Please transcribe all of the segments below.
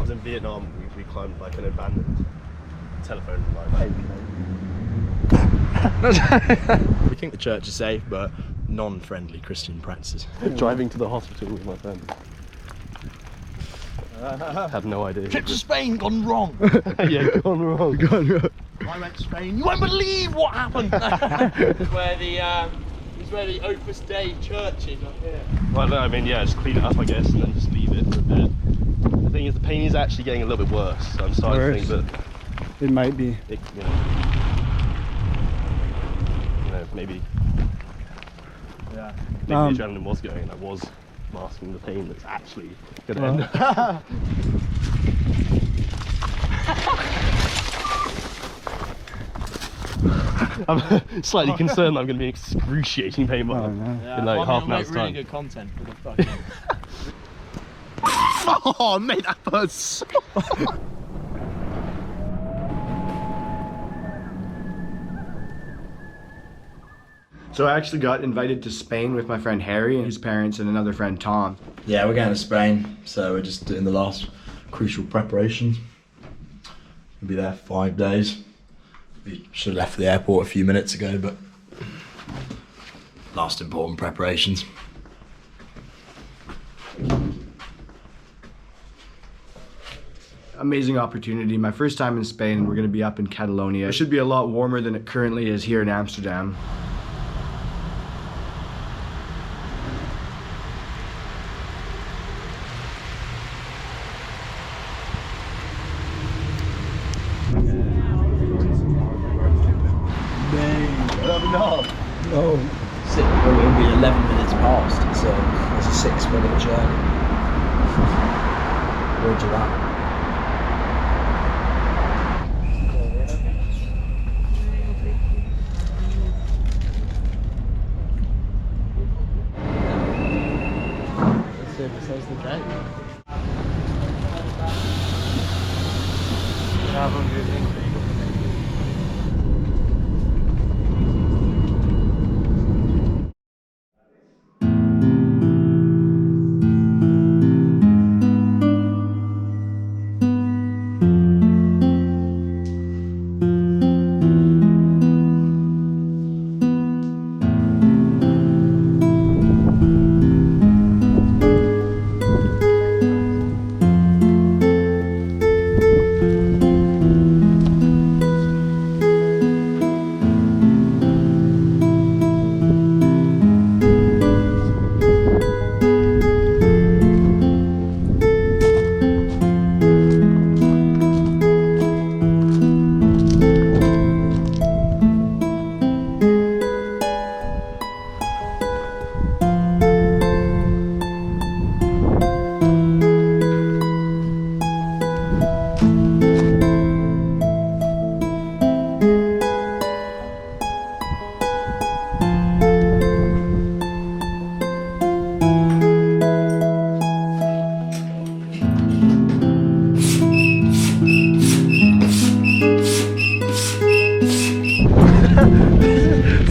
was in Vietnam, we climbed like an abandoned telephone line. We think the church is safe, but non-friendly Christian practices. Driving to the hospital with my friend. Had no idea. Trip to Spain gone wrong. Yeah, gone wrong. I went to Spain. You won't believe what happened. It's where the Opus Dei church is up here. Well, no, I mean, yeah, just clean it up, I guess, and then just leave it for a bit. The thing is, the pain is actually getting a little bit worse. So I'm starting to think that it might be. It, maybe. Yeah. Maybe the adrenaline was going, and I was masking the pain that's actually going to end. I'm slightly concerned that I'm going to be in excruciating pain in like half an hour's time. Really good content for the fucking. Oh, mate, that hurts. So I actually got invited to Spain with my friend Harry and his parents and another friend Tom. Yeah, we're going to Spain, so we're just doing the last crucial preparations. We'll be there for 5 days. We should have left the airport a few minutes ago, but last important preparations. Amazing opportunity. My first time in Spain. We're going to be up in Catalonia. It should be a lot warmer than it currently is here in Amsterdam. Oh, it'll be 11 minutes past, so it's a 6-minute journey. Roger that. Let's see if it says the date.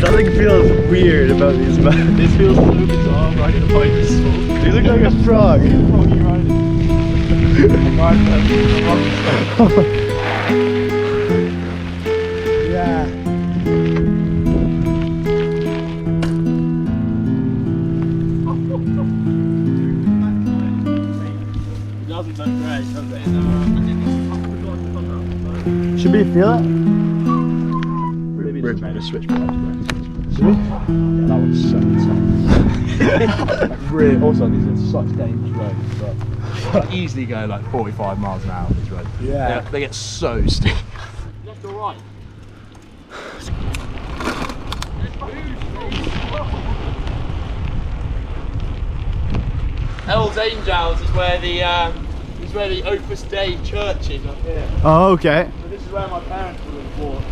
Something feels weird about these mountains. This feels so bizarre riding a bike this small. You look like a frog. Froggy riding. Yeah. It doesn't look great, does it? Should we feel it? Maybe it's better switch back. Yeah, that one's so insane. Really, also these are such dangerous roads, but you can easily go like 45 miles an hour on this road. Yeah. They get so steep. Left or right? Hells Angels is where the Opus Dei church is up here. Oh, okay. So this is where my parents would have fought.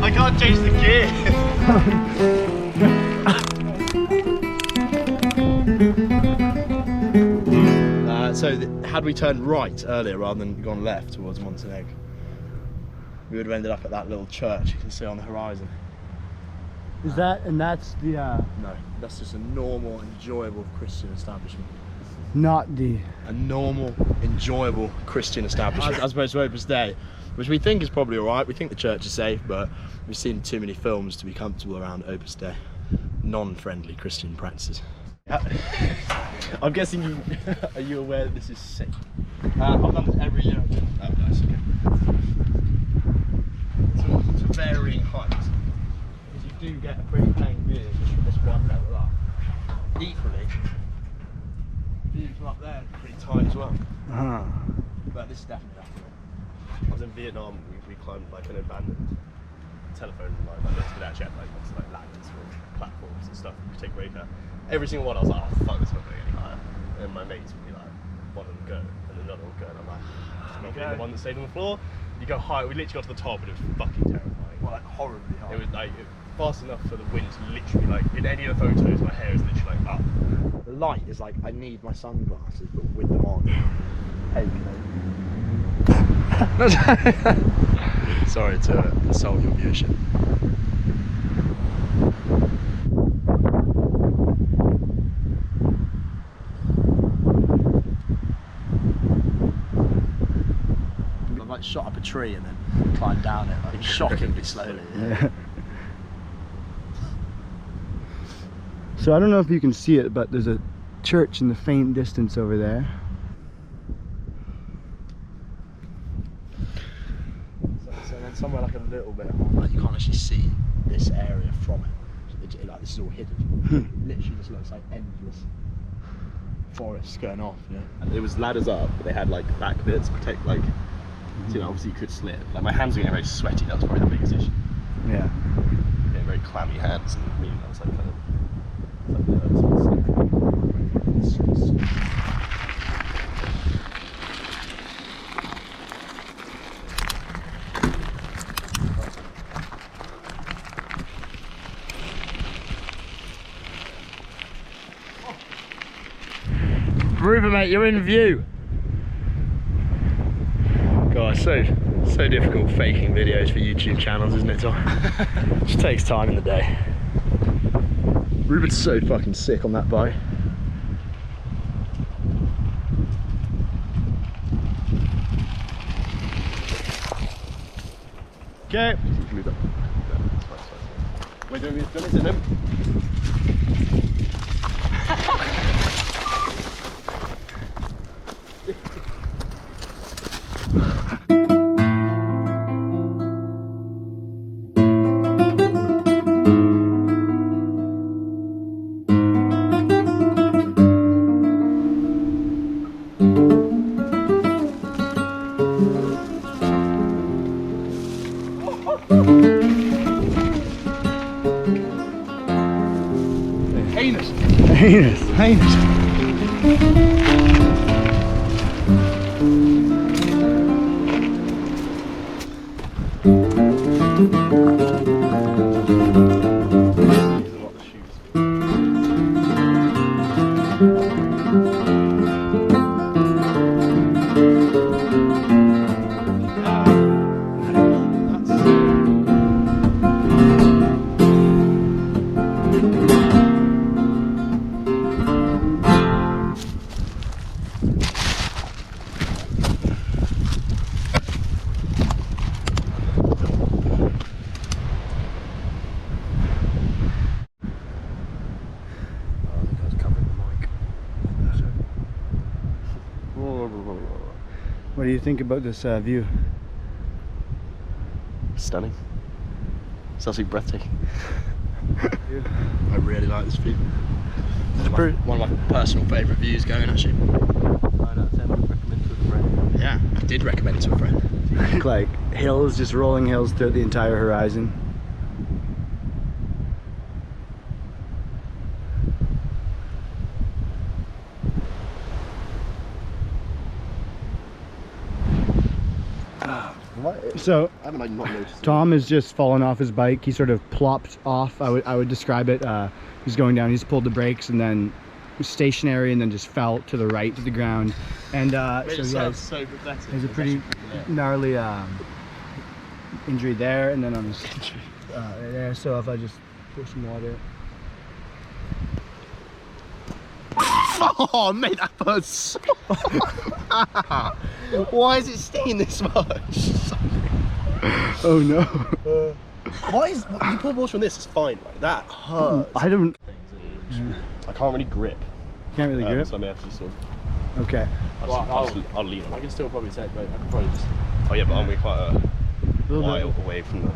I can't change the gear. So had we turned right earlier rather than gone left towards Montenegro, we would have ended up at that little church you can see on the horizon. Is that, and that's the, No, that's just a normal, enjoyable Christian establishment. not the... A normal, enjoyable Christian establishment, as opposed to Opus Dei, which we think is probably alright. We think the church is safe, but we've seen too many films to be comfortable around Opus Dei. Non-friendly Christian practices. I'm guessing you... Are you aware that this is sick? I've done this every year. Oh, nice, okay. It's a varying height. Because you do get a pretty plain view just from this one level up. Equally, views from up there are pretty tight as well. But this is definitely up there. I was in Vietnam, we climbed like an abandoned telephone line, like this, but actually had like lots of like ladders or platforms and stuff you could take break at. Every single one I was like, oh fuck, this not going any higher. And my mates would be like, one of them go, and another one go, and I'm like, not being the one that stayed on the floor. You go high, we literally got to the top and it was fucking terrifying. Well, like horribly high. It was like fast enough for the wind to literally like, in any of the photos my hair is literally like up. The light is like, I need my sunglasses, but with them on. Hey, sorry to insult your viewership. I've like shot up a tree and then climbed down it like shockingly slowly. Yeah. So I don't know if you can see it, but there's a church in the faint distance over there. So then somewhere like a little bit higher, like you can't actually see this area from it. Like this is all hidden. It literally just looks like endless forests going off. Yeah. And there was ladders up, but they had like back bits to protect, like, so, you know, obviously you could slip. Like my hands were getting very sweaty, that was probably the biggest issue. Yeah. Getting very clammy hands, and me, that was like kind of, Rupert, mate, you're in view. God, so difficult faking videos for YouTube channels, isn't it, Tom? Just takes time in the day. Rupert's so fucking sick on that bike. okay. Move up. We're doing this, isn't it? Heinous. What do you think about this view? Stunning. It's absolutely breathtaking. I really like this view. One of my personal favourite views going, actually. 9 out of 10 would recommend to a friend. Yeah, I did recommend it to a friend. Like hills, just rolling hills throughout the entire horizon. So I haven't like not noticed. Tom has just fallen off his bike. He sort of plopped off. I would describe it. He's going down. He's pulled the brakes, and then stationary and then just fell to the right to the ground. And so yeah, so pathetic. there's a pretty gnarly injury there, and then on his there. So if I just pour some water. Oh, mate, that hurts so Why is it staying this much? Oh no. Why is you pour water on this? It's fine. Like that hurts. I don't. I can't really grip. Can't really grip. So I may have to sort of. Okay. I'll lean on I it. can still probably take, but I can probably just. Oh yeah, but aren't we quite a Little while away from the?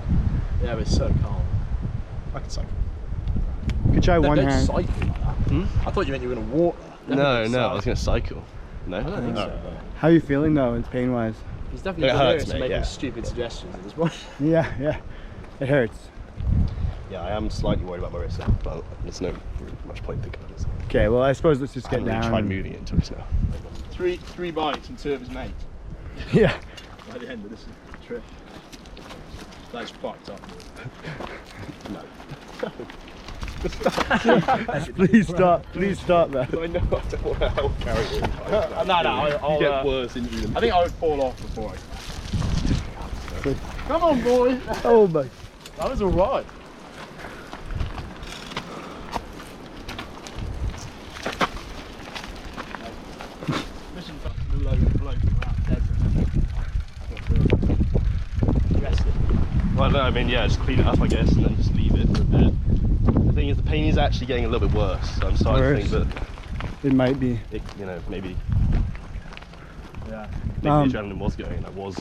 Yeah, but it's so calm. I can cycle. You could try Don't one hand. cycle like that. I thought you meant you were going to walk. No, I was gonna cycle. No, I don't think so. How are you feeling though, in pain wise? He's definitely It hurts, delirious and mate, making yeah. stupid suggestions at this point. Yeah. It hurts. Yeah, I am slightly worried about my wrist, but there's no much point thinking about it. Okay, well I suppose let's just I get haven't really down. tried moving it until just now. Three bites and 2 of his mates. Yeah. By the end of this trip. That's fucked up. No. Please stop that. I know I don't want to help carry it. No, I'll You get worse injury than I think I would fall off before I. Come on, boy. Oh my. That was alright. Mission back to the low bloke dead. Well, no, I mean, yeah, just clean it up, I guess, and then just leave it for a bit. The thing is, the pain is actually getting a little bit worse. So I'm starting to think that It might be. it, maybe Yeah. the adrenaline was going, and I was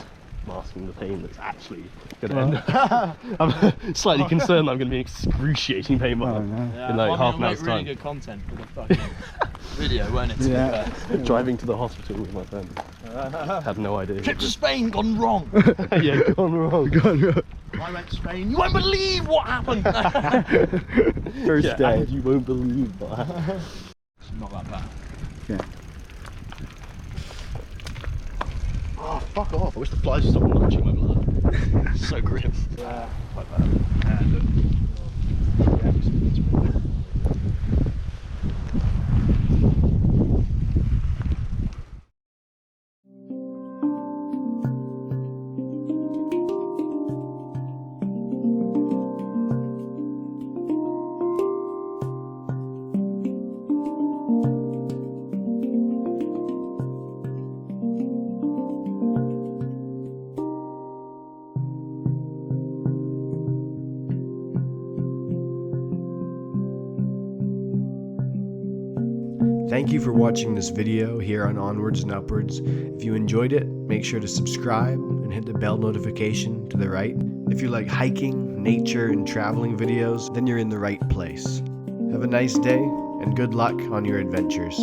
masking the pain that's actually going to end. I'm slightly concerned that I'm going to be in excruciating pain by Oh, no. in like half an hour's really time. good content for the fucking video, won't it? Yeah. Driving to the hospital with my friend. Had no idea. Trip to Spain gone wrong. Yeah, gone wrong. I went to Spain. You won't believe what happened. First Yeah, day. and you won't believe that. It's not that bad. Yeah. Oh, fuck off. I wish the flies would stop munching my blood. So grim. Yeah. Quite bad. Thank you for watching this video here on Onwards and Upwards. If you enjoyed it, make sure to subscribe and hit the bell notification to the right. If you like hiking, nature, and traveling videos, then you're in the right place. Have a nice day, and good luck on your adventures.